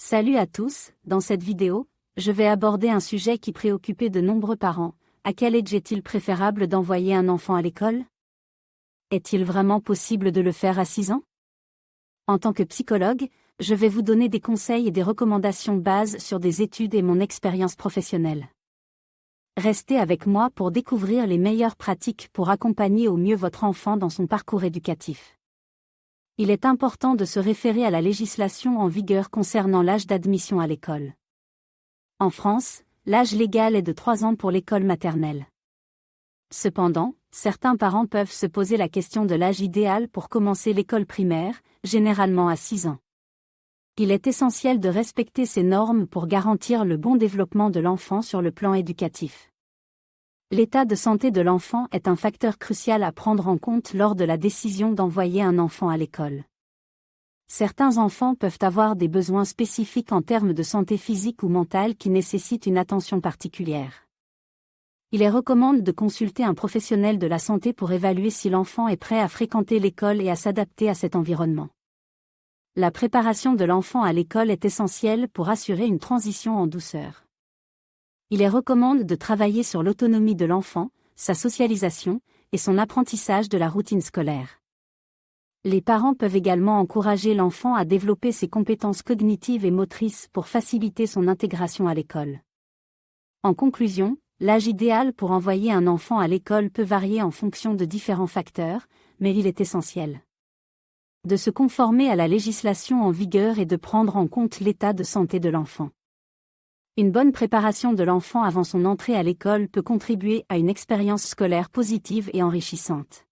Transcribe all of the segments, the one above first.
Salut à tous, dans cette vidéo, je vais aborder un sujet qui préoccupait de nombreux parents. À quel âge est-il préférable d'envoyer un enfant à l'école? Est-il vraiment possible de le faire à 6 ans? En tant que psychologue, je vais vous donner des conseils et des recommandations basées sur des études et mon expérience professionnelle. Restez avec moi pour découvrir les meilleures pratiques pour accompagner au mieux votre enfant dans son parcours éducatif. Il est important de se référer à la législation en vigueur concernant l'âge d'admission à l'école. En France, l'âge légal est de 3 ans pour l'école maternelle. Cependant, certains parents peuvent se poser la question de l'âge idéal pour commencer l'école primaire, généralement à 6 ans. Il est essentiel de respecter ces normes pour garantir le bon développement de l'enfant sur le plan éducatif. L'état de santé de l'enfant est un facteur crucial à prendre en compte lors de la décision d'envoyer un enfant à l'école. Certains enfants peuvent avoir des besoins spécifiques en termes de santé physique ou mentale qui nécessitent une attention particulière. Il est recommandé de consulter un professionnel de la santé pour évaluer si l'enfant est prêt à fréquenter l'école et à s'adapter à cet environnement. La préparation de l'enfant à l'école est essentielle pour assurer une transition en douceur. Il est recommandé de travailler sur l'autonomie de l'enfant, sa socialisation, et son apprentissage de la routine scolaire. Les parents peuvent également encourager l'enfant à développer ses compétences cognitives et motrices pour faciliter son intégration à l'école. En conclusion, l'âge idéal pour envoyer un enfant à l'école peut varier en fonction de différents facteurs, mais il est essentiel de se conformer à la législation en vigueur et de prendre en compte l'état de santé de l'enfant. Une bonne préparation de l'enfant avant son entrée à l'école peut contribuer à une expérience scolaire positive et enrichissante.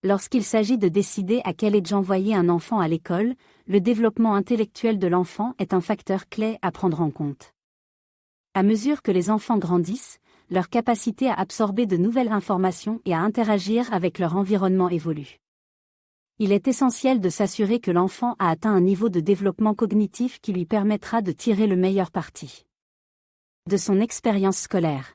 Lorsqu'il s'agit de décider à quel âge envoyer un enfant à l'école, le développement intellectuel de l'enfant est un facteur clé à prendre en compte. À mesure que les enfants grandissent, leur capacité à absorber de nouvelles informations et à interagir avec leur environnement évolue. Il est essentiel de s'assurer que l'enfant a atteint un niveau de développement cognitif qui lui permettra de tirer le meilleur parti de son expérience scolaire.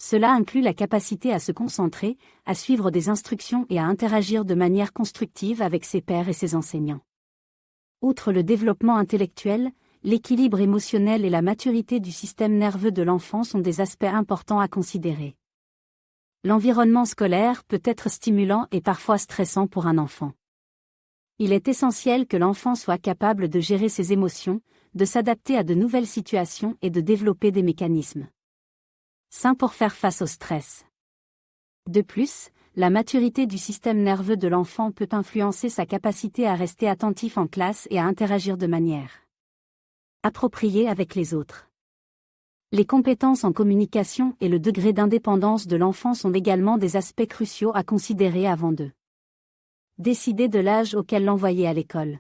Cela inclut la capacité à se concentrer, à suivre des instructions et à interagir de manière constructive avec ses pairs et ses enseignants. Outre le développement intellectuel, l'équilibre émotionnel et la maturité du système nerveux de l'enfant sont des aspects importants à considérer. L'environnement scolaire peut être stimulant et parfois stressant pour un enfant. Il est essentiel que l'enfant soit capable de gérer ses émotions, de s'adapter à de nouvelles situations et de développer des mécanismes sains pour faire face au stress. De plus, la maturité du système nerveux de l'enfant peut influencer sa capacité à rester attentif en classe et à interagir de manière appropriée avec les autres. Les compétences en communication et le degré d'indépendance de l'enfant sont également des aspects cruciaux à considérer avant de décider de l'âge auquel l'envoyer à l'école.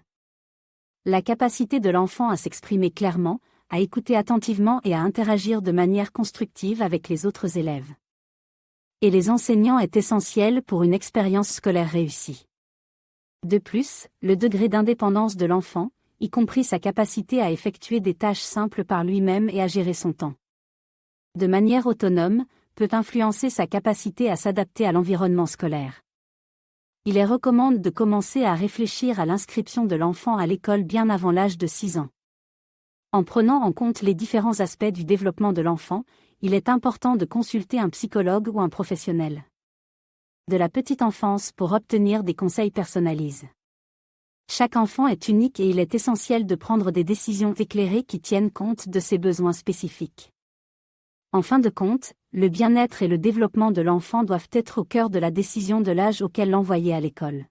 La capacité de l'enfant à s'exprimer clairement, à écouter attentivement et à interagir de manière constructive avec les autres élèves et les enseignants est essentielle pour une expérience scolaire réussie. De plus, le degré d'indépendance de l'enfant, y compris sa capacité à effectuer des tâches simples par lui-même et à gérer son temps de manière autonome, peut influencer sa capacité à s'adapter à l'environnement scolaire. Il est recommandé de commencer à réfléchir à l'inscription de l'enfant à l'école bien avant l'âge de 6 ans. En prenant en compte les différents aspects du développement de l'enfant, il est important de consulter un psychologue ou un professionnel de la petite enfance pour obtenir des conseils personnalisés. Chaque enfant est unique et il est essentiel de prendre des décisions éclairées qui tiennent compte de ses besoins spécifiques. En fin de compte, le bien-être et le développement de l'enfant doivent être au cœur de la décision de l'âge auquel l'envoyer à l'école.